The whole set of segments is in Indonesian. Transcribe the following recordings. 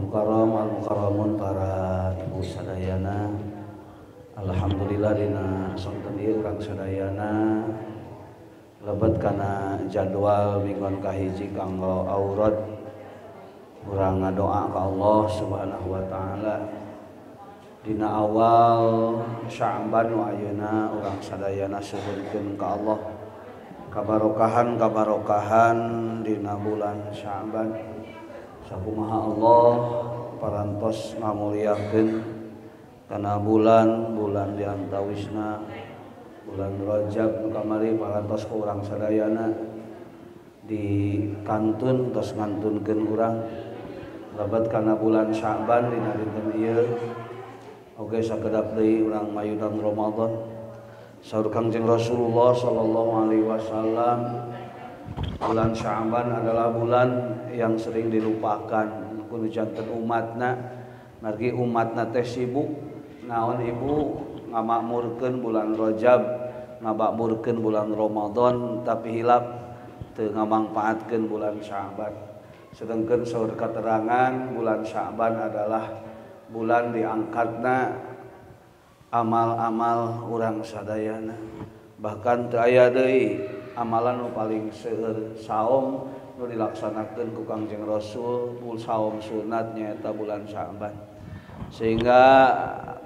Mukarram al-mukarramun para ibu sadayana, alhamdulillah dina sonten ieu urang sadayana lebet kana jadwal minggon kahiji kanggo aurad urang ngadoa ka Allah Subhanahu wa taala dina awal Sya'ban wa ayeuna urang sadayana suhunkeun ka Allah kabarokahan dina bulan Sya'ban. Sakumaha Allah parantos ngamuliakeun kana bulan diantawisna bulan Rajab nu kamari parantos ka urang sadayana dikantun tos ngantunkeun urang lebet kana bulan Sya'ban dina dinten ieu oge sakedap deui urang mayunan Ramadan. Saur Kangjeng Rasulullah sallallahu alaihi wasallam, bulan Sya'ban adalah bulan yang sering dilupakan ku janten umatna, margi umatna teh sibuk naon ibu ngamakmurkeun bulan Rajab, ngamakmurkeun bulan Ramadan, tapi hilap teu ngamangpaatkeun bulan Sya'ban. Sedengkeun saur katerangan bulan Sya'ban adalah bulan diangkatna amal-amal urang sadayana. Bahkan teu aya deui amalan nu paling seueur saum nu dilaksanakeun ku Kangjeng Rasul saum sunat nyaeta bulan Sya'ban. Sehingga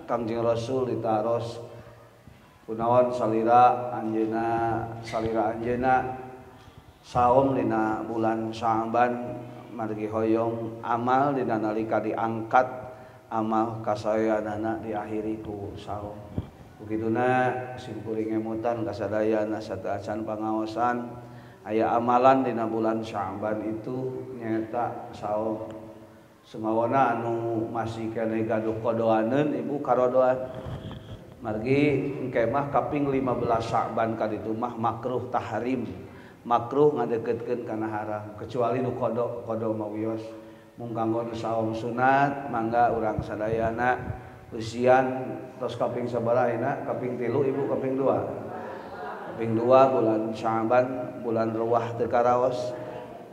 Kangjeng Rasul ditaros kunaon salira anjeunna saum dina bulan Sya'ban margi hoyong amal dina nalika diangkat amal kasayanana diakhiri ku saum. Begituna simkuring emutan kasadayana sateuacan pangaosan aya amalan dina bulan Sya'ban itu nyaeta saum. Sumawana anu masih keneh gaduh kodoaneun ibu karodoan margi engke mah kaping 15 Sya'ban kaditu mah makruh tahrim, makruh ngadeukeutkeun kana haram kecuali nu kodo mah wios. Mung kanggo nu saum sunat mangga urang sadayana usian tos kaping sabaraha ayeuna kaping 3 ibu kaping 2 bulan Sya'ban bulan ruwah teu karaos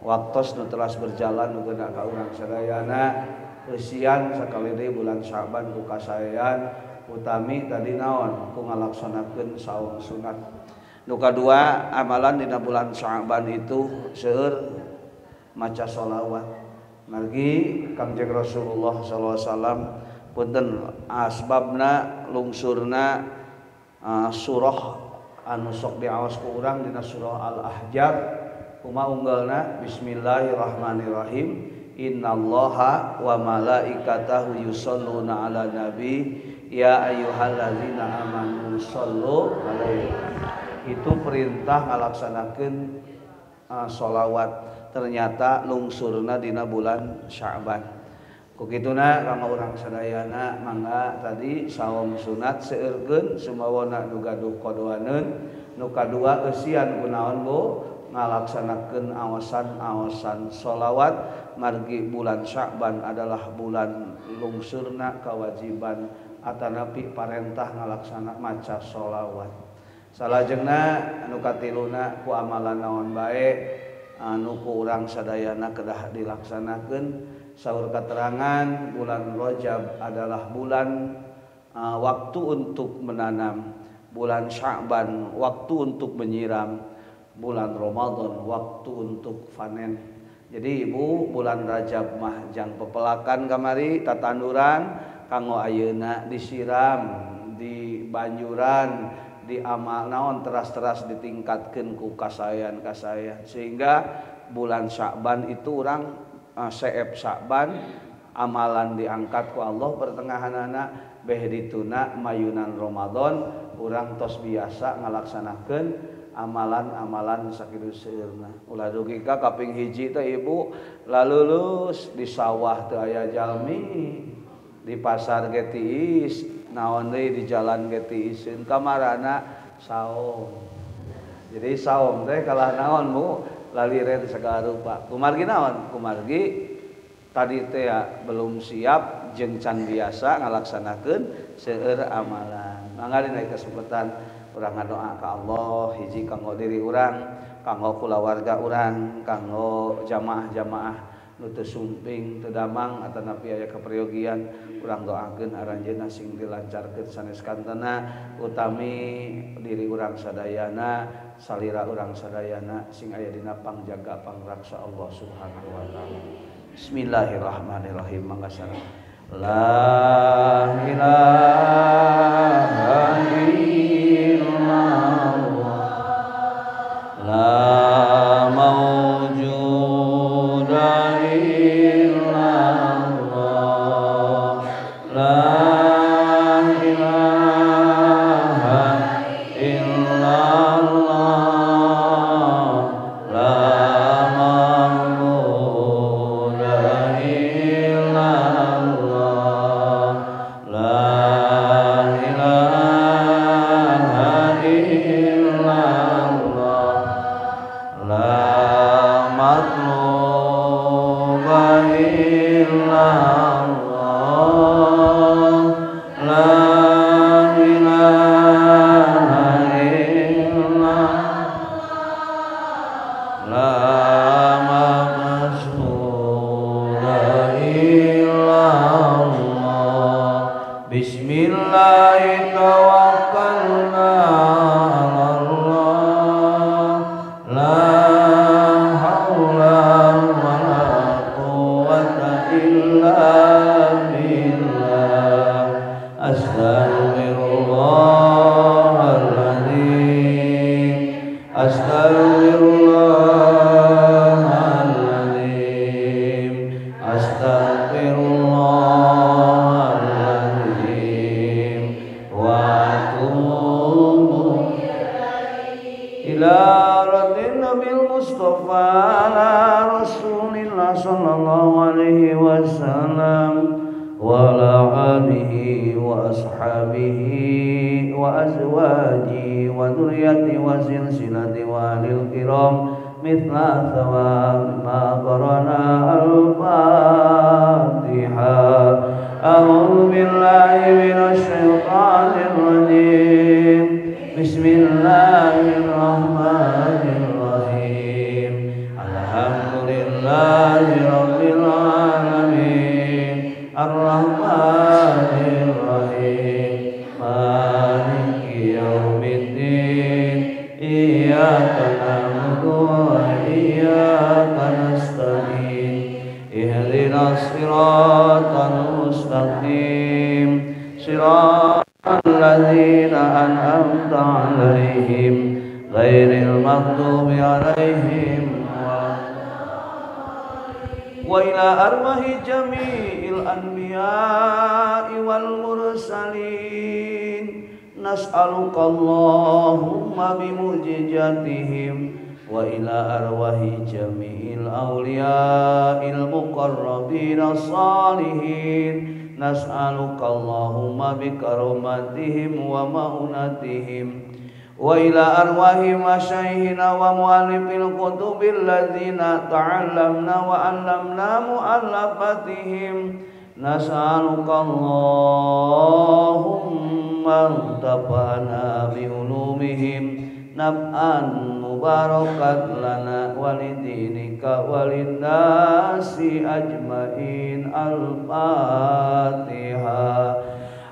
waktos nu teras berjalan nu geuna ka urang sadayana usian sakali deui bulan Sya'ban ku kasaean utami tadi naon ku ngalaksanakeun saum sunat. Nu kadua amalan dina bulan Sya'ban itu seueur maca sholawat margi Kangjeng Rasulullah sallallahu alaihi wasallam punten asbabna lungsurna surah anu sok diaos ku urang dina surah Al-Ahzab kumaha unggalna bismillahirrahmanirrahim innallaha wa malaikatahu yusholluna ala nabi ya ayyuhallazina amanu shollu alaihi. Itu perintah ngalaksanakeun sholawat ternyata lungsurna dina bulan Sya'ban. Kukituna kanggo urang sadayana mangga tadi saum sunat seueurkeun sumawana nu gaduh kodoaneun. Nu kadua eusian kunaon Bu ngalaksanakeun aosan-aosan sholawat margi bulan Sya'ban adalah bulan lungsurna kewajiban atanapi parentah ngalaksana maca sholawat. Salajengna anu katiluna ku amalan naon bae anu ku urang sadayana kedah dilaksanakeun saur katerangan bulan Rajab adalah bulan waktu untuk menanam, bulan Sya'ban waktu untuk menyiram, bulan Ramadan waktu untuk panen. Jadi ibu bulan Rajab mah jang pepelakan kamari tatanduran kanggo ayeuna disiram di banjuran di amal naon teras-teras ditingkatkeun ku kasayan sehingga bulan Sya'ban itu urang seep Sya'ban amalan diangkat ku Allah pertengahanana beh dituna mayunan Ramadan urang tos biasa ngalaksanakeun amalan-amalan sakitu seueurna. Ulah dugi ka kaping hiji teh ibu lalulus di sawah teu aya jalmi di pasar ge tiis naon deui di jalan ge tiiseun kamarana saum. Jadi saum teh kalah naon Bu laliren segala rupa. Kumargi naon? Kumargi tadi teh belum siap jeung can biasa ngalaksanakeun seueur amalan. Mangga dina kesempatan urang ngadoa ka Allah hiji kanggo diri urang, kanggo kulawarga urang, kanggo jamaah-jamaah nu teu sumping teu damang atanapi aya kaperyogian urang doakeun aranjeunna sing dilancarkeun sanes kantena utami diri urang sadayana salira urang sadayana sing aya dina pangjaga pangraksa Allah Subhanahu wa taala. Bismillahirrahmanirrahim. Mangga sareng la ilaha illallah la mawjuda illallah la ilaha illallah la mawjuda illallah la ilaha illallah la matluba illallah la ilaha illallah la maqsuda illallah bismillah tawakkalna ala Allah la wa ila arwahi jami'il anbiya'i wal mursalin nas'aluka Allahumma bimujizatihim wa ila arwahi jami'il awliya'il muqarrabin as-salihin nas'aluka Allahumma bikaromatihim wa ma'unatihim wa ila arwahi masyaihina wa mu'allifil kutubil ladzina ta'allamna wa 'allamna mu'allafatihim nas'aluka Allahumma tafana bi ulumihim naf'an mubarakat lana walidinika walindasi ajmain al-Fatihah.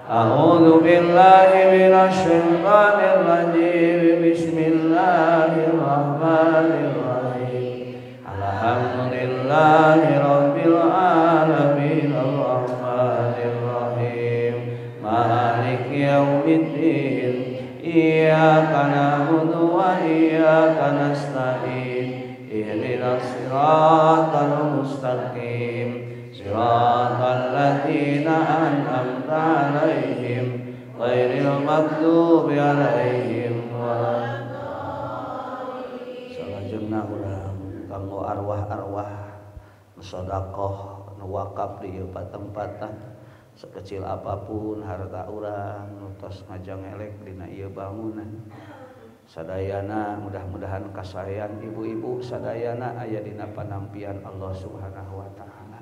A'udzu billahi minasy syaithanir rajim. Bismillahirrahmanirrahim. Alhamdulillahi rabbil alamin arrahmanir rahim maliki yaumiddin iyyaka na'budu wa iyyaka nasta'in ihdinas siratal mustaqim siratal ladzina an'amta 'alaihim ghairil maghdubi 'alaihim waladdallin. Salajengna urang kanggo arwah-arwah sedekah nu wakaf di ieu patempatan sekecil apapun harta urang nu tos ngajangelek dina ieu bangunan sadayana mudah-mudahan kasayan ibu-ibu sadayana aya dina panampian Allah Subhanahu wa taala.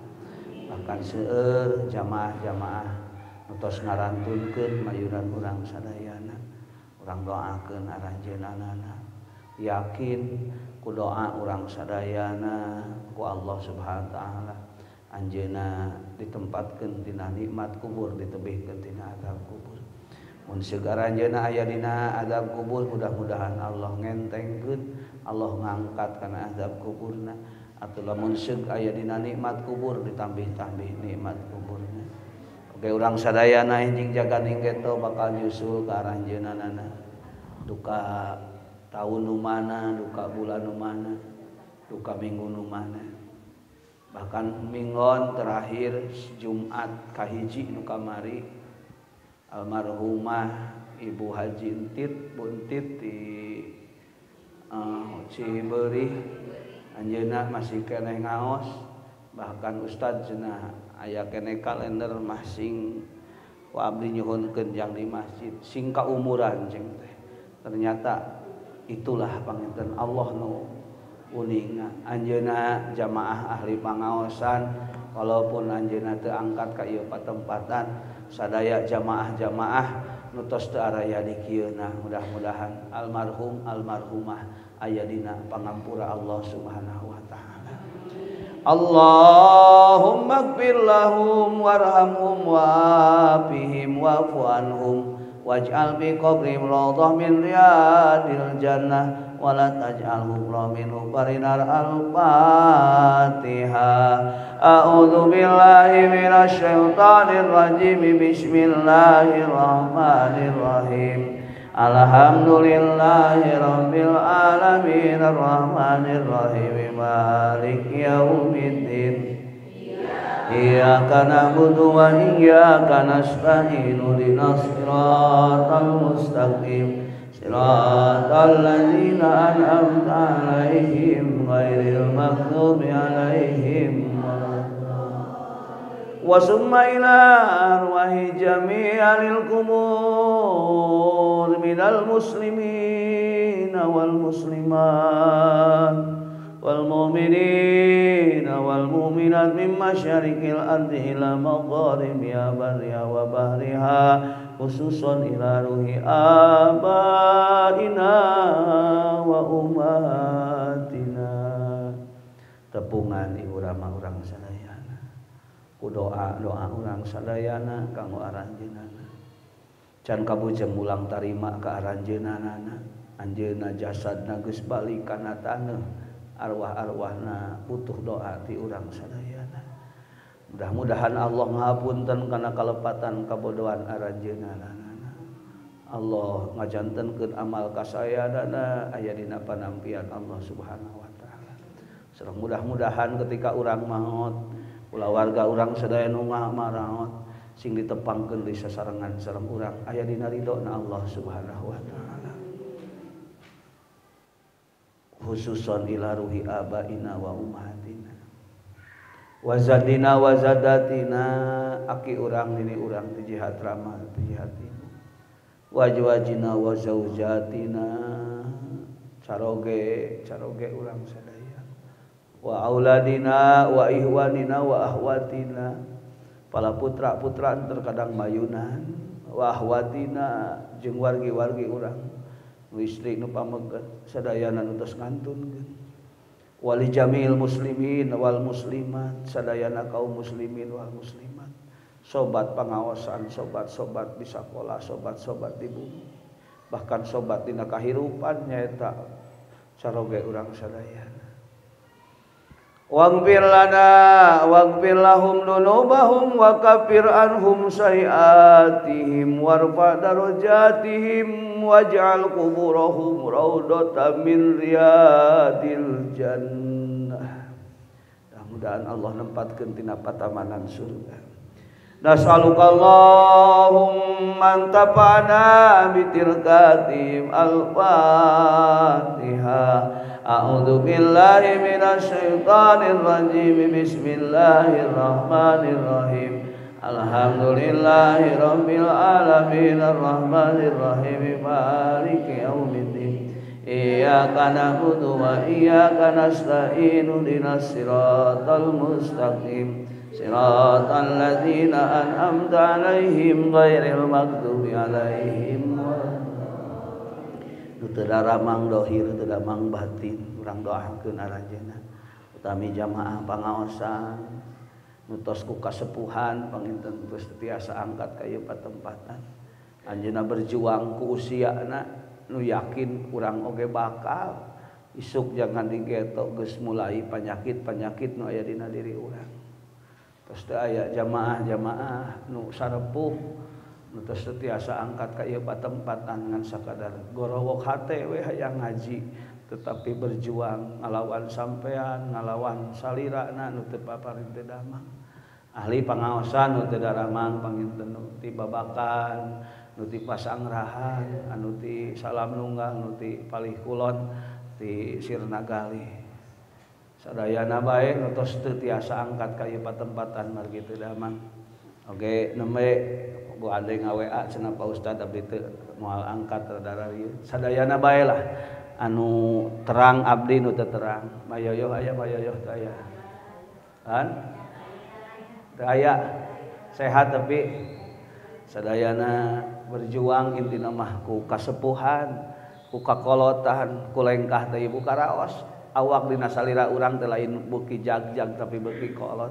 Bahkan seueur jamaah-jamaah nu tos ngarantunkeun mayuran urang sadayana urang doakeun aranjeunana yakin ku doa urang sadayana ku Allah Subhanahu wa taala anjeunna ditempatkeun tina nikmat kubur ditebihkeun tina azab kubur. Mun segara anjeunna aya dina azab kubur mudah-mudahan Allah ngentengkeun, Allah ngangkat kana azab kuburna. Atuh lamun seug aya dina nikmat kubur ditambih-tambih nikmat kuburna. Oke urang sadayana enjing jaga ninggeto bakal nyusul ka aranjeunana duka tahun nu mana, duka bulan nu mana, duka minggu nu mana. Bahkan minggon terakhir Jumat kahiji nu kamari almarhumah Ibu Haji Entit Buntit di Cibeurih anjeunna masih keneh ngaos, bahkan Ustad cenah aya keneh kalender masing ku abdi nyuhunkeun yang di masjid sing kaumuran cing teh. Ternyata itulah panginten Allah nu uninga anjeunna jamaah ahli pangaosan walaupun anjeunna teu angkat ka ieu patempatan sadaya jamaah-jamaah nu tos teu araya di kieuna mudah-mudahan almarhum almarhumah aya dina pangampura Allah Subhanahu wa taala. Allahumma ighfir lahum warhamhum wa'afihim wa'fu anhum waj'al fi qabrihim rawdah min riyadil jannah wa la taj'al hufra minhu farinar al-Fatihah. A'udzu billahi minasy syaithanir rajim. Bismillahirrahmanirrahim. Alhamdulillahi rabbil alamin arrahmanir rahim maliki yaumiddin. Iyyaka na'budu wa iyyaka nasta'in ihdinas siratal mustaqim siratal ladzina an'amta 'alaihim ghairil maghdubi 'alaihim wa summa ila arwahi jami'il qubur minal muslimin wal muslimat wal mu'minin wal mu'minat min masyariqil ardi ila magharibiha barriha wa bahriha khususan ila ruhi abaina wa ummatina. Tepungan ibu rama urang sadayana ku doa urang sadayana kanggo aranjeunana can kabujeng ulang tarima ka aranjeunana anjeunna jasadna geus balik kana taneuh arwah-arwahna butuh doa ti urang sadayana. Mudah-mudahan Allah ngapunten kana kalepatan kabodohan aranjeunana. Allah ngajantenkeun amal kasayanana aya dina panampian Allah Subhanahu wa taala. Sareng mudah-mudahan ketika urang maot ulah warga urang sadaya nu ngamarawat sing ditepangkeun di sasarengan sareng urang aya dina ridona Allah Subhanahu wa taala. Khususon ila ruhi abaina wa ummatina wa zadina wa zadatina aki urang nini urang ti jihad ramal ti jihadina wa jawajina wa zaujatina caroge urang sadaya wa auladina wa ihwanina wa ahwatina pala putra-putra terkadang mayunan wa ahwatina jeung wargi-wargi urang istri nu pamegat sadayana nu tos ngantunkeun wali jamil muslimin wal muslimat sadayana kaum muslimin wal muslimat sobat pangaosan sobat-sobat di sakola sobat-sobat di bumi bahkan sobat dina kahirupan nyaeta caroge urang sadayana. Waghfir lana waghfir lahum dunubahum wa kaffir anhum sayiatihim warfa darajatihim waj'al quburahum raudatan min riyadil jannah. Mudah-mudahan Allah nempatkeun tina patamanan surga. Nas'alukallahumma antafa'na bitilkatim al-Fatihah. A'udzu billahi minasy syaithanir rajim. Bismillahirrahmanirrahim. Alhamdulillahi rabbil alamin arrahmanir rahim maliki yaumiddin. Iyyaka na'budu wa iyyaka nasta'in ihdinas siratal mustaqim siratal ladzina an'amta 'alaihim ghairil maghdubi 'alaihim. teu daramang dohir teu damang batin urang doakeun aranjeunna utami jamaah pangaosan nu tos ku kasepuhan panginten geus tiasa angkat ka ieu patempatan anjeunna berjuang ku usiana nu yakin urang oge bakal isuk jangan digeto geus mulai panyakit-panyakit nu aya dina diri urang. Tos teu aya jamaah-jamaah nu sarepuh nu tos tiasa angkat ka ieu patempatan ngan sakadar gorowok hate we hayang ngaji tetapi berjuang ngalawan sampean ngalawan salirana nu teu paparin teu damang. Ahli pangaosan nu teu daramang panginten nu ti babakan nu ti pasangrahan anu ti salam nunggang nu ti palih kulon ti Sirnagali sadayana bae nu tos teu tiasa angkat ka ieu patempatan margi teu damang oge nembe ku ade ngaWA cenah Pak Ustad abdi teu moal angkat radara ieu sadayana bae lah anu terang abdi nu teu terang mayoyoh aya mayoyoh teu aya kan teu aya sehat tapi sadayana berjuang intina mah ku kasepuhan ku kakolotan ku lengkah teh ibu karaos awak dina salira urang teh lain beuki jagjag tapi beuki kolot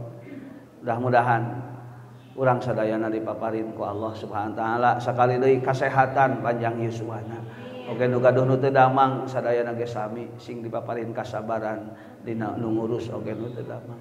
mudah-mudahan urang sadayana dipaparin ku Allah Subhanahu wa taala sakali deui kasehatan panjang yuswana oge nu gaduh nu teu damang sadayana ge sami sing dipaparin kasabaran dina nu ngurus oge nu teu damang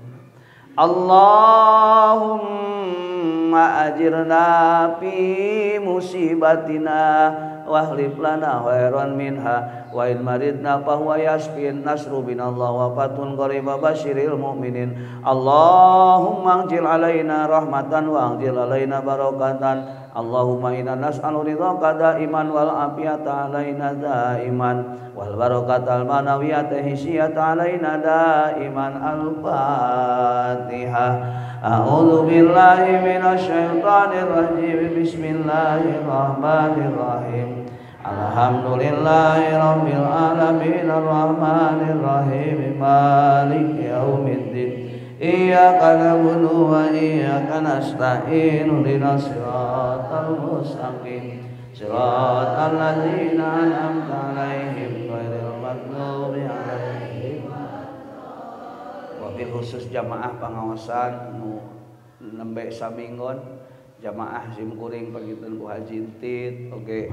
Allahumma ajirna fi musibatina wahlif lana khairan minha wa in maridna fa huwa yashfin nasru binallah wa fatun qariba basyiril mu'minin Allahumma anjil alaina rahmatan wa anjil alaina barakatan Allahumma inna nas'alu ridhaka daiman wal afiyata alaina daiman wal barakatal manawiyata hisiyata alaina daiman al-fatihah a'udzu billahi minasy syaithanir rajim bismillahirrahmanirrahim alhamdulillahi rabbil alamin arrahmanir rahim maliki yaumiddin iyyaka na'budu wa iyyaka nasta'in ihdinas siratal mustaqim siratal ladzina an'amta 'alaihim ghairil maghdubi 'alaihim wabil khusus jamaah pangaosan nu nembe saminggon jamaah simkuring pagiteun ku Haji Entit oge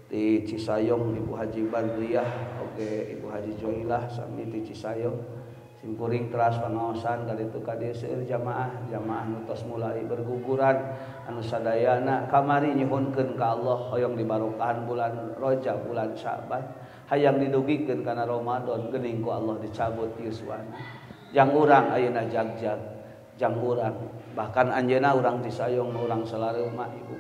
di Cisayong Ibu Haji Badriyah oge Ibu Haji Joilah sami di Cisayong simkuring teras pangaosan kaditu ka dieu seueur jamaah nu tos mulai berguguran anu sadayana kamari nyuhunkeun ka Allah hoyong dibarokahan bulan Rajab bulan Syaban hayang didugikeun kana Ramadan geuning ku Allah dicabut yuswana jang urang ayeuna jagjag jang urang bahkan anjeunna urang Cisayong urang salareuma Ibu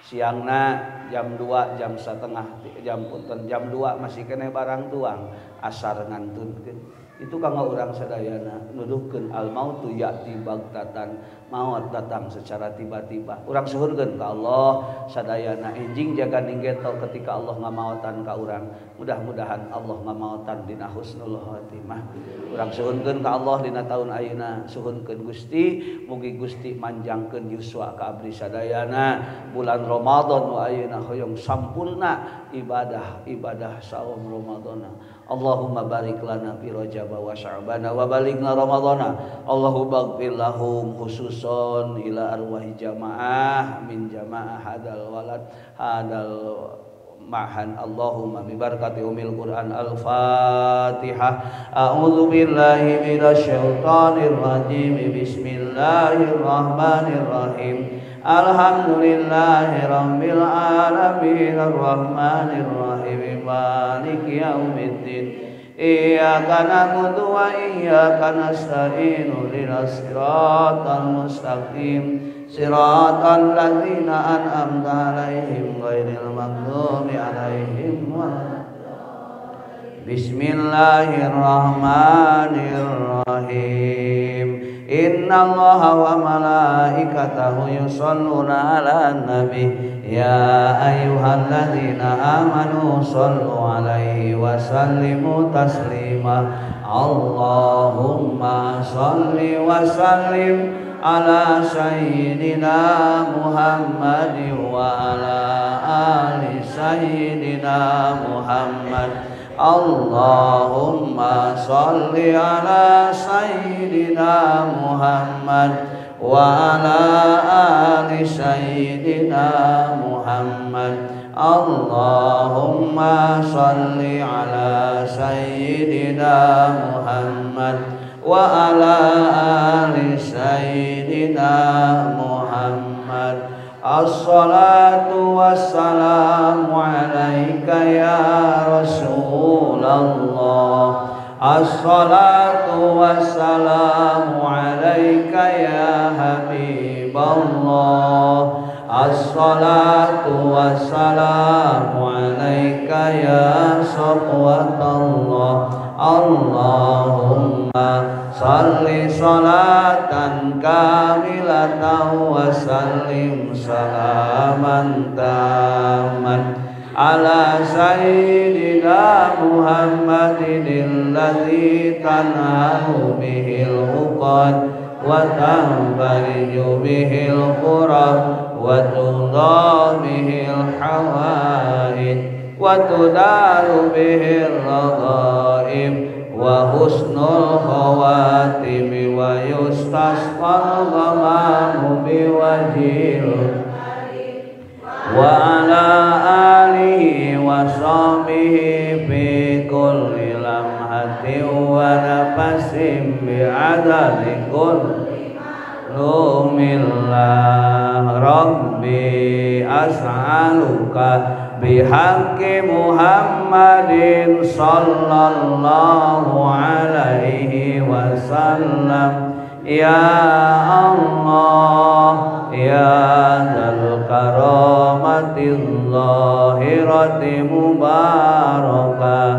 siangna jam 2 jam 1:30 jam 2 masih kene barang tuang asar ngantunkeun itu kanggo urang sadayana nuduhkeun al mautu ya'ti baghtatan maut datang secara tiba-tiba urang suhurkeun ka Allah sadayana enjing jaga ninggeto ketika Allah ngamaotan ka urang mudah-mudahan Allah ngamaotan dina husnul khotimah urang suhunkeun ka Allah dina taun ayeuna suhunkeun Gusti mugi Gusti manjangkeun yuswa ka abdi sadayana bulan Ramadan nu ayeuna hoyong sampurna ibadah saum Ramadana Allahumma barik lana fi Rajab wa Sya'ban wa balighna Ramadana Allahumma ighfir lahum khususon ila arwahi jamaah min jamaah hadal walad hadal ma'han Allahumma bi barakati umil Quran al-Fatihah a'udzu billahi minasy syaithanir rajim bismillahirrahmanirrahim alhamdulillahi rabbil alamin arrahmanir rahim maliki yaumiddin iyyaka na'budu wa iyyaka nasta'in ihdinas siratal mustaqim siratal ladzina an'amta 'alaihim ghairil maghdubi 'alaihim waladdallin bismillahirrahmanirrahim innallaha wa malaikatahu yusholluna 'alan nabi ya ayyuhalladzina amanu shollu 'alaihi wa sallimu taslima Allahumma sholli wa sallim ala sayyidina Muhammad wa ala ali sayyidina Muhammad. Allahumma sholli ala sayyidina Muhammad wa ala ali sayyidina Muhammad. Allahumma sholli ala sayyidina Muhammad wa ala ali sayyidina Muhammad. As-salatu wassalamu alaika ya Rasulullah. As-salatu wassalamu alaika ya Habiballah. As-salatu wassalamu alaika ya Safwatallah. Allahumma salli salatan kamilatan wa sallim salaman taman ala sayyidina Muhammadin alladhi tanhalu bihil uqad wa tanfariju bihil qurab wa tudha bihil hawaid wa tudaru bihil raghaib wa husnul khawatim wa yustasqal ghamamu biwajhil wa ala alihi wa sahbihi fi kulli lamhatin wa nafasin bi'adadi kulli lumillah. Rabbi as'aluka bihaqqi Muhammadin sallallahu alaihi wasallam ya Allah ya dzal karamatil zahirati mubarakah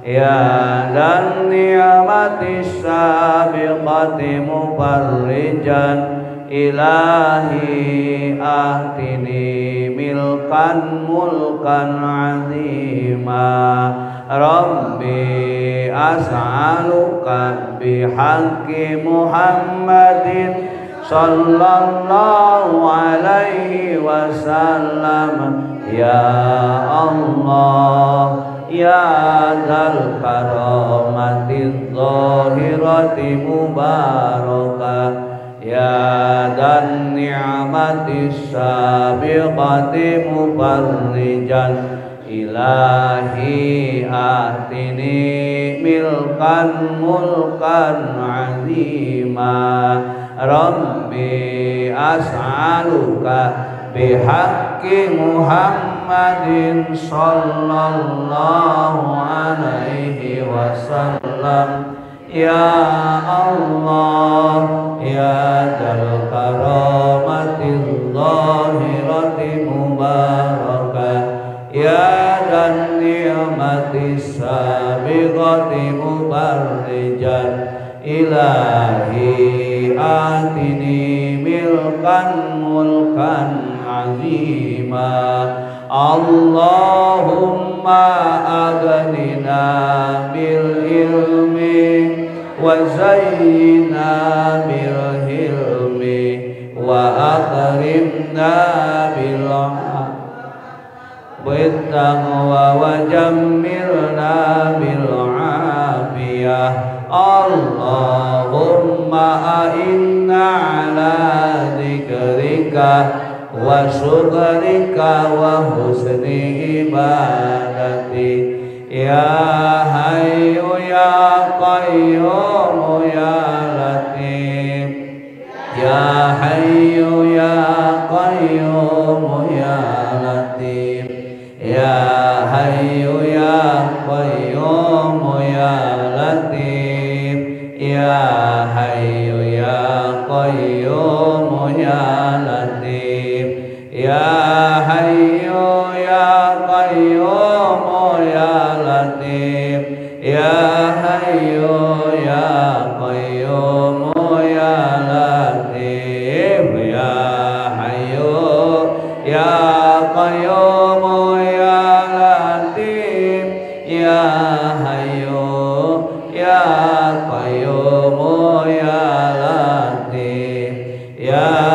ya dan ni'matis sabiqati mufarrijan ilahi atini milkan mulkan azima. Rabbi as'aluka bihaqqi Muhammadin sallallahu alaihi wasallam ya Allah ya dzal karamati zahirati mubarakah ya dan ni'matis sabiqati mufarrijan ilahi atini milkan mulkan azima. Rabbi as'aluka bihaqqi Muhammadin sallallahu alaihi wasallam ya Allah ya dzal karamatil zahirati mubarakah ya dan ni'matis sabiqati mubarrijan ilahi atini milkan mulkan azima. Allahumma aghnina bil ilmi wa zayyina bil hilmi wa akrimna bil taqwa wa jammilna bil afiyah. Allahumma a'inna ala dzikrika wa syukrika wa husni ibadati ya hayyu ya qayyum ya latif ya hayyu ya qayyum ya latif ya hayyu ya qayyum ya latif ya hayyu ya qayyum ya latif ya hayyu ya qayyum ya latif ya hayyu ya qayyum ya latif ya hayyu ya qayyum ya latif ya hayyu ya qayyum ya latif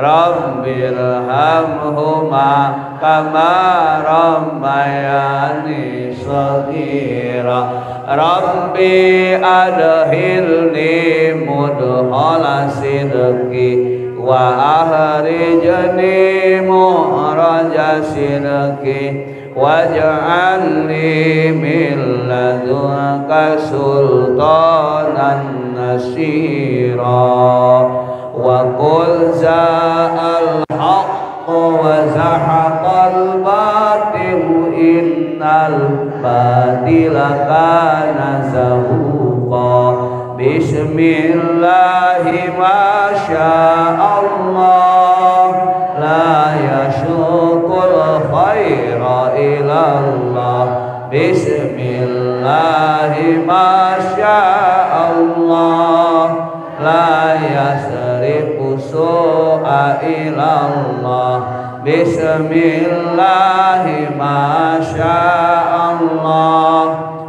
Rabbirhamhuma kama rabbayani shaghira. Rabbi adkhilni mudkhala sidqi wa akhrijni mukhraja sidqi waj'alni min ladunka sultanan nasira. Wa qul za'al haqqu wa zahaqal batil innal batila kana zahuqa. Bismillahi ma sya'allah la yashukul khaira ilallah. Bismillahi ma sya'allah la yasrifu su'a ilallah. Bismillahi ma sya'allah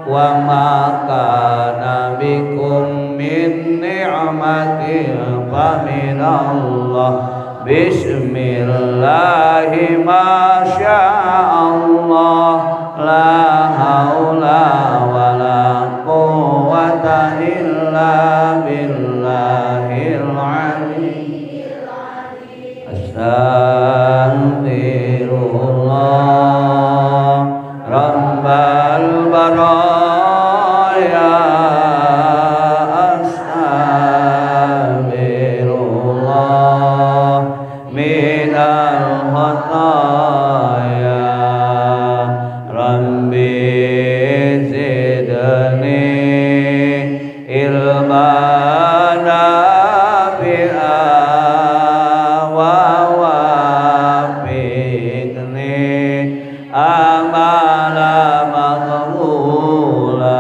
wa ma kana bikum min ni'matin fa minallah. Bismillahi ma sya'allah la haula wa la quwwata illa billahil aliyyil azim. Astaghfirullah rabbal baraya. Astaghfirullah minal khataya. Rabbi zidni ilman nafi'a wa wafiqni amala maqbula.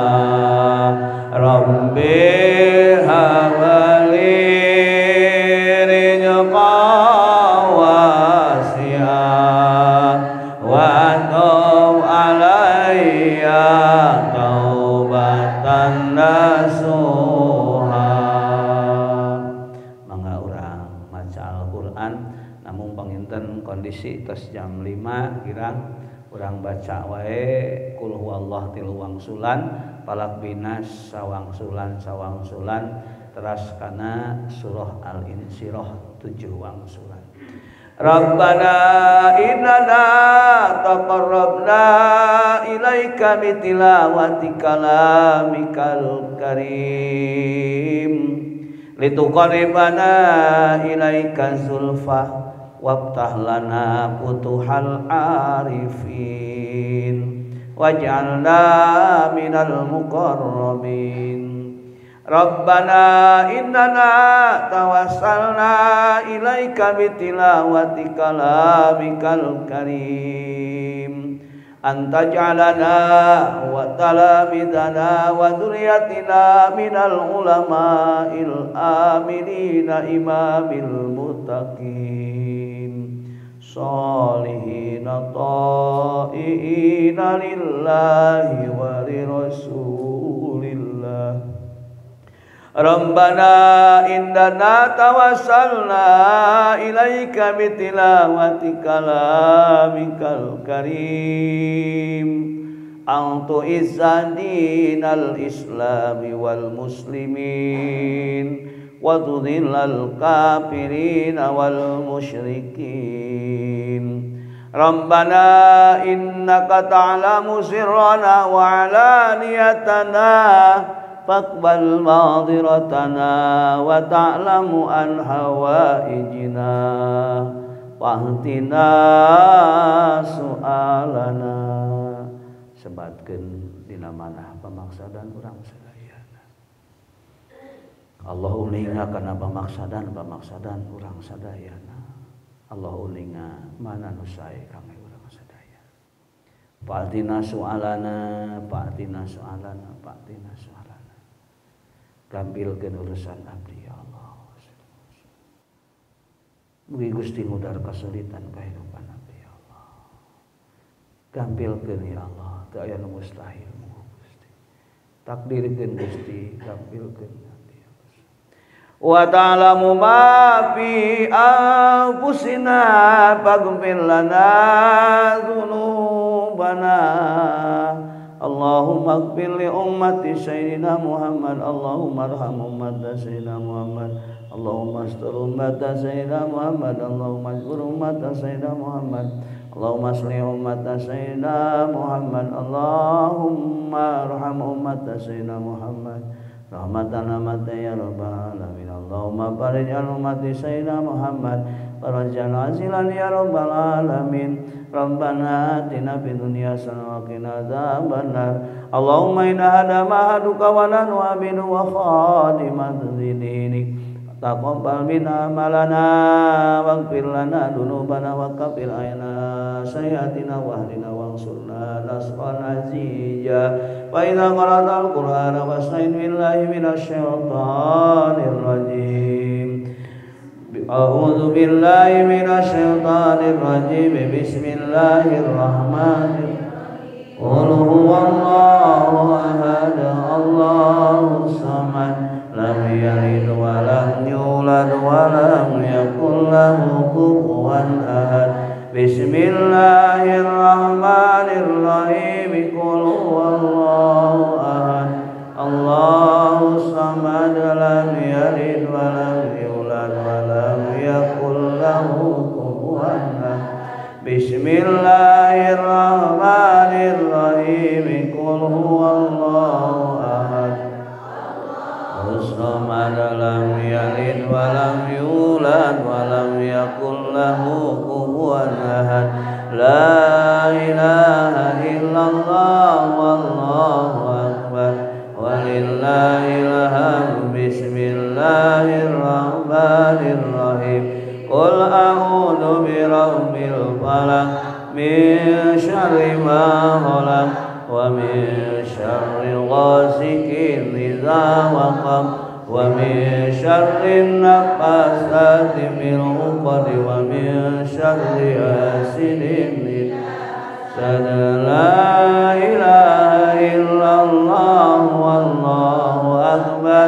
Rabbi habli rizqan wasi'an wa tub alayya taubatan nasuha. Mangga urang maca Al-Qur'an namun panginten kondisi tos jam 5 girang urang baca wae kul huwallah 3 wangsulan palak binas sawangsulan teras kana surah Al-Insyirah 7 wangsulan. Rabbana innana taqarrabna ilaika bitilawati kalamikal karim lituqarribana ilaika zulfa wabtah lana futuhal arifin waj'alna minal muqarrabin. Rabbana innana tawassalna ilaika bitilawati kalamikal karim antaj'alana wa talamidana wa dzurriyyatina minal ulama'il amilina imamil muttaqin sholihina ta'iina lillahi wa li rasulillah. Rabbana innana tawassalna ilaika bitilawati kalamikal karim antu izzadinal islami wal muslimin wa tudhillal kafirina wal musyrikin. Rabbana innaka ta'lamu sirrana wa alaniyatana faqbal ma'dhiratana wa ta'lamu an hawaijina wahtina su'alana. Sebatkeun dina manah pamaksadan urang sadayana. Allah uninga kana pamaksadan urang sadayana. Allah uninga mana nu sae kangge urang sadaya. Fa'tina su'alana gampilkeun urusan abdi ya Allah. Mugi Gusti ngudar kasulitan kahidupan abdi ya Allah. Gampilkeun ya Allah, teu aya nu mustahil mugi Gusti. Takdirkeun Gusti, gampilkeun abdi ya Allah. wa ta'lamu ma fi anfusina faghfir lana dzunubana Allahumma ighfir li ummati sayyidina Muhammad Allahumma arham ummata sayyidina Muhammad Allahumma astur ummata sayyidina Muhammad Allahumma astur ummata sayyidina Muhammad Allahumma aslih ummata sayyidina Muhammad Allahumma arham ummata sayyidina Muhammad rahmatan amata ya rabbal alamin Allahumma farij an ummati sayyidina Muhammad farajan azilan ya rabbal alamin Rabbana atina fid dunya hasanah wa qina adzabannar Allahumma inna hada ma haduka wa nahnu abidu wa khadimat dinik taqabbal minna amalana waghfir lana dzunubana wa kaffir anna sayyi'atina wahdina wansurna nasran aziyya wa idza qara'ta al-qur'ana fasta'in billahi minasy syaithanir rajim A'udzu billahi minasy syaithanir rajim bismillahirrahmanirrahim Qul huwallahu ahad Allahus samad lam yalid wa lam yulad wa lam yakul lahu kufuwan ahad Bismillahirrahmanirrahim Qul huwallahu ahad Allahus samad lam yalid wa lam yulad wa lam yakul lahu kufuwan ahad Bismillahirrahmanirrahim Qul huwallahu ahad As-samad lam yalid wa lam yulad wa lam yakul lahu kufuwan ahad La ilaha illallah wallahu akbar walillahil hamd Bismillahirrahmanirrahim Qul a'udzu birabbil falaq min syarri ma khalaq wa min syarri ghasiqin idza waqab wa min syarri naffasati fil 'uqad wa min syarri hasidin la ilaha illallah wallahu akbar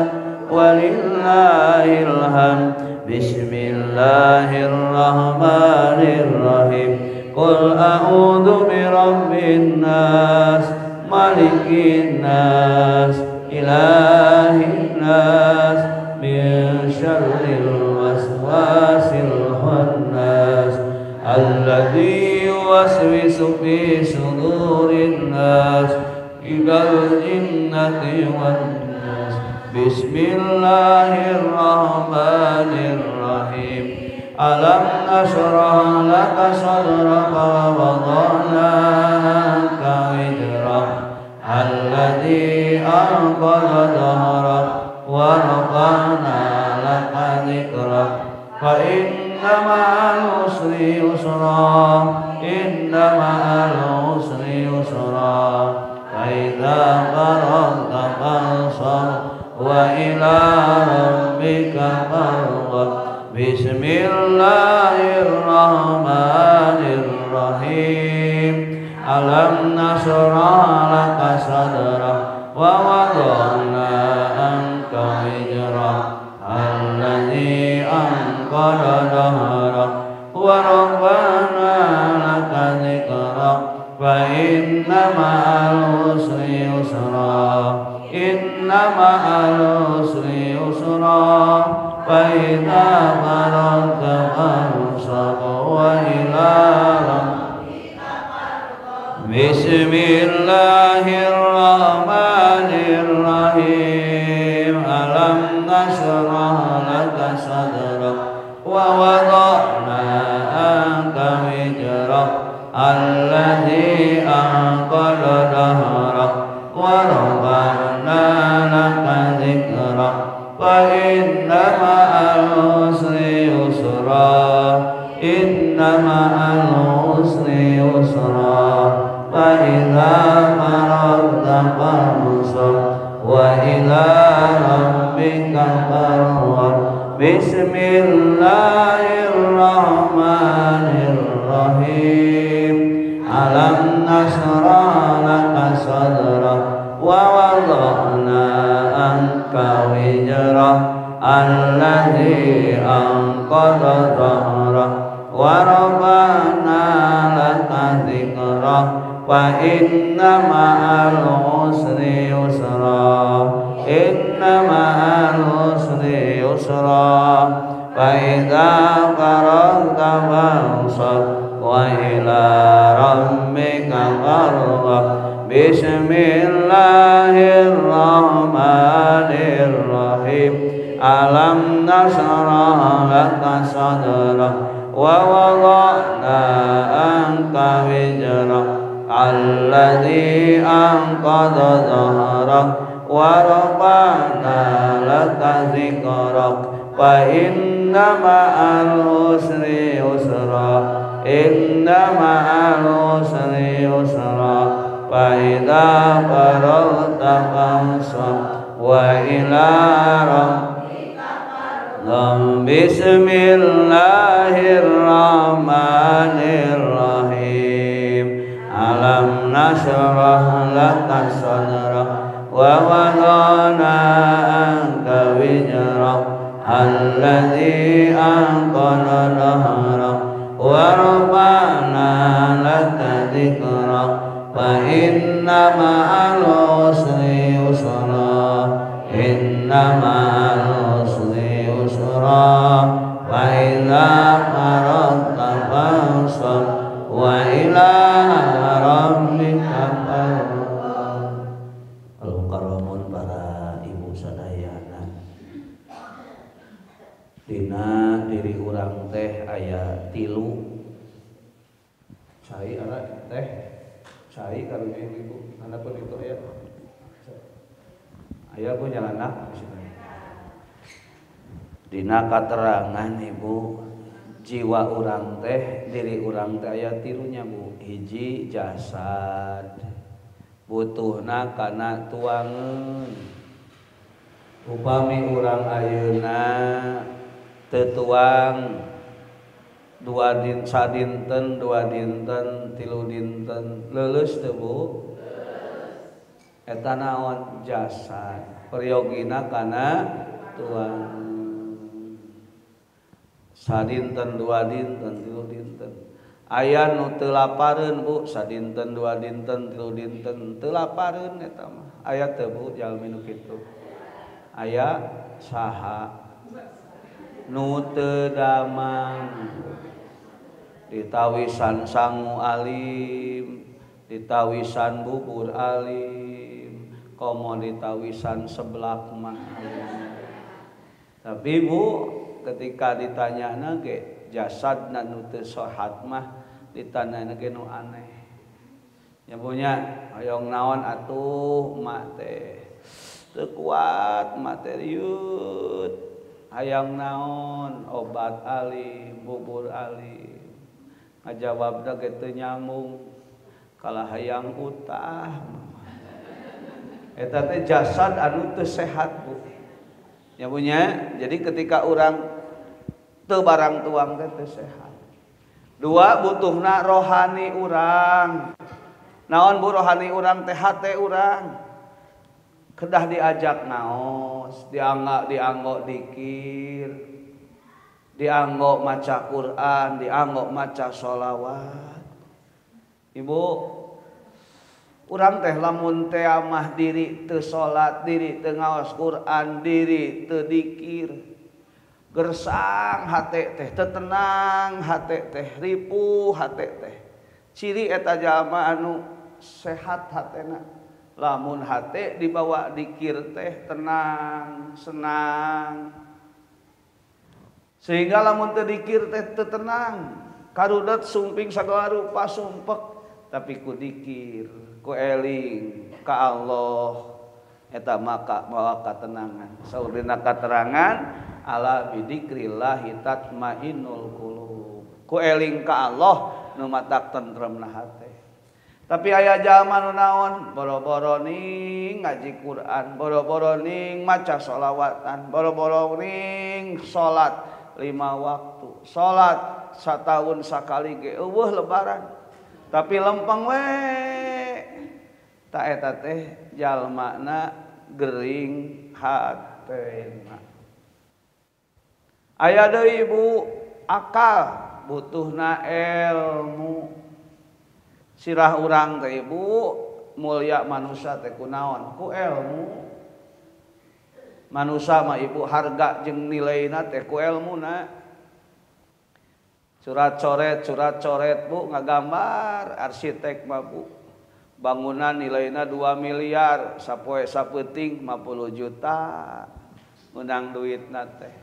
walillahil hamd Bismillahirrahmanirrahim Qul a'udzu birabbin nas malikin nas ilahin nas min syarril waswasil khannas alladzi yuwaswisu fi sudurin nas minal jinnati wan Bismillahirrahmanirrahim Alam nashrah laka sadraka wa wada'na anka wizrak alladzi anqadha dhahrak wa rafa'na laka dhikrak fa inna ma'al usri yusra inna ma'al usri yusra fa idza faragta fansab wa ila rabbika farghab Bismillahirrahmanirrahim Alam nashrah laka sadrak wa wada'na anka wizrak alladzi anqadha dhahrak wa rafa'na laka dhikrak fa inna ma'al usri yusra inna ma'al usri yusra fa idza faragta fansab wa ila rabbika Bismillahirrahmanirrahim Alam nashrah laka sadrak wa wada'na anka wizrak alladzi anqadha dhahrak wa rafa'na laka dhikrak fa inna ma'al usri yusra inna ma'al usri yusra fa idza faragta fansab wa ila rabbika farghab Bismillahirrahmanirrahim Alam nashrah laka sadrak wa wada'na anka wizrak alladzi anqadha dhahrak wa rafa'na laka dzikrak fa inna ma'al usri yusra inna ma'al usri yusra fa idza faragta fansab wa ila rabbika farghab bismillahirrahmanirrahim alam nashrah laka sadrak wa wada'na anka wizrak alladzi anqadha dhahrak wa rafa'na laka dzikrak fa inna ma'al usri yusra inna ma'al usri yusra fa idza faragta fansab wa ila rabbika farghab bismillahirrahmanirrahim alam nashrah laka sadrak wa wada'na anka wizrak alladzi anqadha dhahrak wa rafa'na laka dzikrak fa inna ma'al usri yusra inna ma'al usri yusra fa idza faragta fansab wa ila rabbika farghab. Al-mukarramun para ibu sadayana, dina diri urang teh aya tilu cai ara teh cai karunya ibu anak pun itu aya aya ku nyalanak dina katerangan ibu jiwa urang teh diri urang teh aya tilunya bu hiji jasad butuhna kana tuangeun upami urang ayeuna teu tuang sadinten dua dinten tilu dinten leuleus teu bu eta naon jasad periogina kana tuang sadinten dua dinten tilu dinten aya nu teu lapareun bu sadinten dua dinten tilu dinten teu lapareun eta mah aya teu bu jalmi nu kitu aya saha nu teu damang ditawisan sangu alim ditawisan bubur alim komo ditawisan seblak mah tapi bu ketika ditanyana ge jasad nu teu sehat mah ditanyana ge nu aneh nya punya hayong naon atuh mak teh teu kuat mak teh riut hayang naon obat alim bubur alim ngajawabna ge teu nyambung kalah hayang utah eta teh jasad anu teu sehat bu nya punya jadi ketika urang teu barang tuang teh teu sehat dua butuhna rohani urang naon bu rohani urang teh hate urang kedah diajak naos dianggo dikir dianggo maca Quran dianggo maca sholawat ibu urang teh lamun teh amah diri teu salat diri teu ngaos Quran diri teu dikir gersang hate teh teu tenang hate teh ripuh hate teh ciri eta jalma anu sehat hatena lamun hate dibawa dikir teh tenang senang sehingga lamun teu dikir teh teu tenang karudet sumping sagala rupa sumpek tapi ku dikir ku eling ka Allah eta maka mawa katenangan saur dina katerangan ala bidzikrillah tatmainnul qulub ku eling ka Allah nu matak tentremna hate tapi aya jalma nu naon boro-boro ning ngaji Quran boro-boro ning maca sholawatan boro-boro ning salat 5 waktu salat satahun sakali ge eueuh lebaran tapi lempeng we ta eta teh jalmana gering hatena Aya deui ibu akal butuhna ilmu. Sirah urang teh ibu mulia manusia teh kunaon? Ku ilmu. Manusia mah ibu harga jeung nilaina teh ku ilmuna. Surat coret bu ngagambar arsitek mah bu. Bangunan nilaina 2 miliar, sapoe sapeuting 50 juta. Menang duitna teh.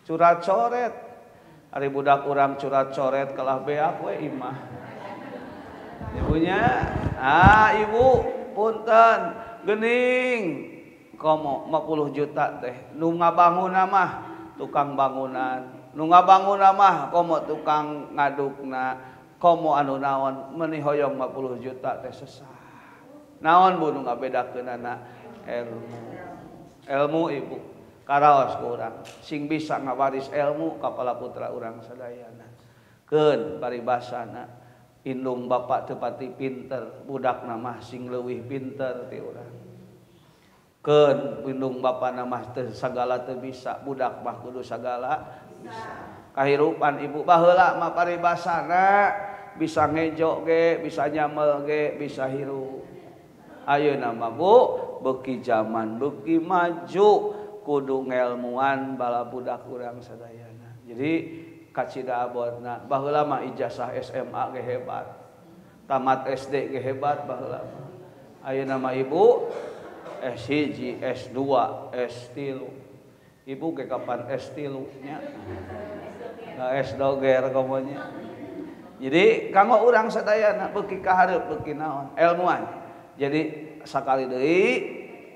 Surat coret. Ari budak urang surat coret kalah beak we imah. Ibunya, ibu punten geuning komo 50 juta teh. Nu ngabangun mah tukang bangunan. Nu ngabangun mah komo tukang ngadukna. Komo anu naon meuni hoyong 50 juta teh sesah. Naon bu nu ngabedakeunana ilmu. Ilmu ibu karaos ku urang sing bisa ngawaris ilmu kapala putra urang sadayana. Keun paribasana indung bapak teu pati pinter, budakna mah sing leuwih pinter ti urang. Keun indung bapana mah teu sagala teu bisa, budak mah kudu sagala bisa. Kahirupan ibu baheula mah paribasana bisa ngejo ge, bisa nyamel ge, bisa hirup. Ayeuna mah bu, beuki zaman beuki maju, kudu ngelmuan bala budak urang sadayana. Jadi kacida abotna baheula mah ijazah SMA ge hebat. Tamat SD ge hebat baheula mah. Ayeuna mah ibu S1, S2, S3. Ibu ge kapan S3 nya? S doger komonya. Jadi kanggo urang sadayana beuki kahareup beuki naon? Ilmuan. Jadi sakali deui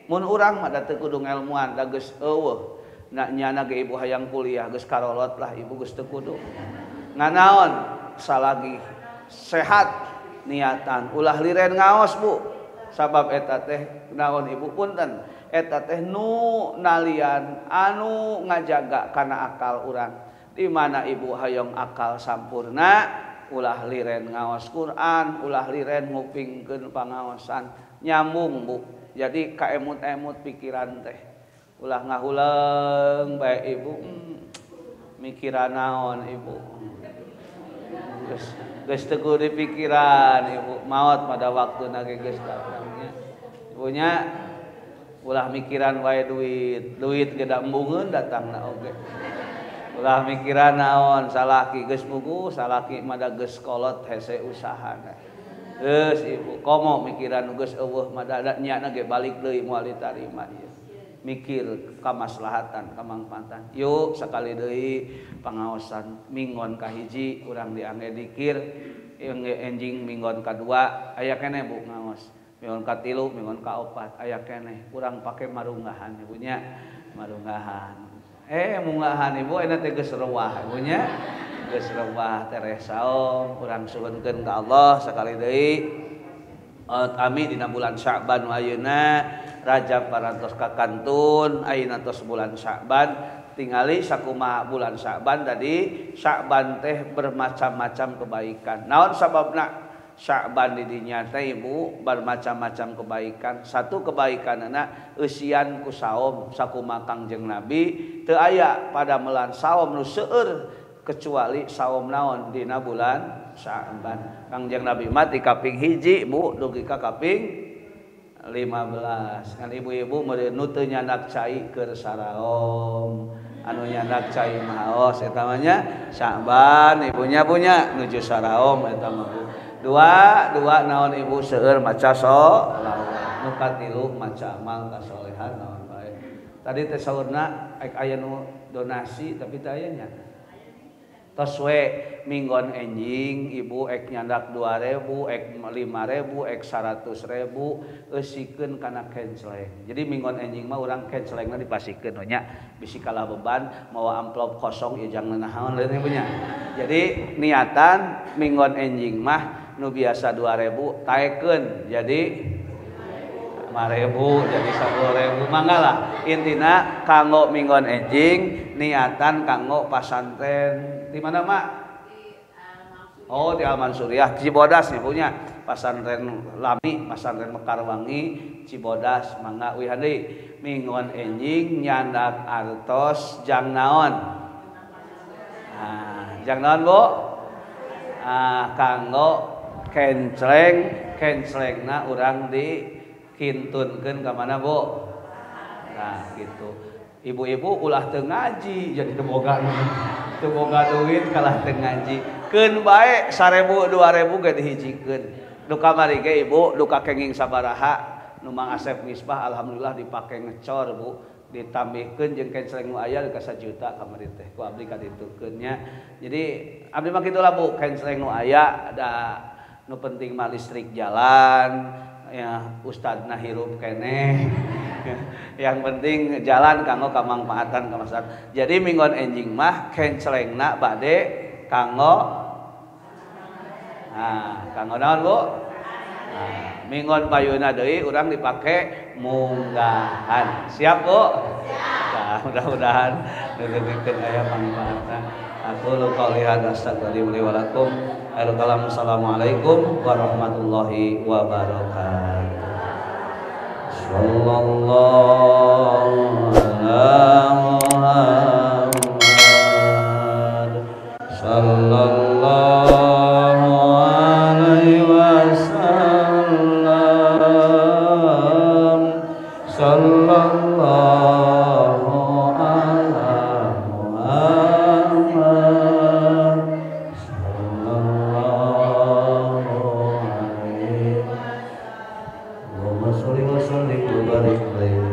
mun urang mah da teu kudu ngelmuan, da geus eueuh. Na nyana ge ibu hayang kuliah geus karolot lah ibu geus teu kudu. Nganaon? Salagi sehat niatan ulah liren ngaos bu. Sabab eta teh naon ibu punten? Eta teh nu nalian anu ngajaga kana akal urang. Di mana ibu hayong akal sampurna ulah liren ngaos Quran, ulah liren ngupingkeun pangaosan, nyambung bu. Jadi kaemut-emut pikiran teh. Ulah ngahuleung bae ibu. Mikiran naon ibu. Geus teu kudu dipikiran ibu. Maot pada waktuna ge geus datangnya. Ibunya ulah mikiran wae duit. Duit ge da embungeun datangna oge. Ulah mikiran naon salaki geus puguh, salaki mah da geus kolot hese usahana. Geus ibu, komo mikiran geus eueuh mah da nyana ge balik deui moal ditarima ieu. Mikir kamaslahatan, kamangpaatan. Yuk sakali deui pangaosan mingon ka hiji urang diangge dikir, enjing mingon kadua, aya keneh bu ngaos. Mingon ka tilu, mingon ka opat, aya keneh. Urang pake marunggahan ibunya, marunggahan. Munggahan ibu enak teh geus reuah ibunya geus reuah tereh saom urang suhunkeun ka Allah sakali deui kami dina bulan Sya'ban ayeuna Rajab parantos ka kantun ayeuna tos bulan Sya'ban tingali sakumaha bulan Sya'ban tadi Sya'ban teh bermacam-macam kebaikan naon sababna Sya'ban di dinya teh ibu bermacam-macam kebaikan. Satu kebaikan anak eusian ku saom sakumaha Kangjeng Nabi teu aya pada melan saom nu seueur kecuali saom naon dina bulan Sya'ban. Kangjeng Nabi mah ti kaping hiji bu dugi ka kaping 15. Kan ibu-ibu meureun nu teu nyandak cai keur saraom. Anu nyandak cai maos eta mah nya Sya'ban ibunya punya nuju saraom eta mah bu. Dua naon ibu seueur maca sholawat nu katilu maca amal kasolehan naon bae. Tadi teh saurna aya nu donasi tapi teh aya nya. Tos we minggon enjing ibu ek nyandak 2000, ek 5000, ek 100.000 eusikeun kana kenceleng. Jadi minggon enjing mah urang kencelengna dipasikeun nya bisi kalah beban mawa amplop kosong ieu jang naon leun ibunya. Jadi niatan minggon enjing mah nu biasa 2000 taekeun jadi 5000 jadi 10.000 mangga lah intina kanggo minggon enjing niatan kanggo pasantren di mana mak? Oh di Al-Mansuriah Cibodas nih punya pasantren Lami pasantren Mekarwangi Cibodas mangga wih deui minggon enjing nyandak artos jang naon Jangan Bu. Kanggo kencelengna urang dikintunkeun ka mana Bu? Nah gitu. Ibu-ibu ulah teu ngaji jadi teu boga duit kalah teu ngaji. Keun bae 1000 2000 ge dihijikeun. Duka mari ge Ibu, duka kenging sabaraha nu Mang Asep Misbah alhamdulillah dipake ngecor Bu. Ditambihkeun jeung kenceleng nu aya ka 1 juta kamari teh ku abdi kaditukeun nya. Jadi abdi mah kitu lah Bu, kenceleng nu aya ada nu penting mah listrik jalan ya ustadna hirup keneh. Yang penting jalan kanggo kamanfaatan ka masyarakat. Jadi minggon enjing mah kencelengna bade kanggo kanggo naon Bu? Minggon payuna deui urang dipake munggahan. Siap Bu? Siap. Mudah-mudahan nuturkeun aya manfaatna. Aku lupa lihat astagfirullah wa lakum. Assalamualaikum warahmatullahi wabarakatuh. Sallallahu ala Muhammad sallallahu alaihi wasallam sallallahu ala Muhammad sallallahu alaihi Allahumma sholli wa sallim wa barik alaihi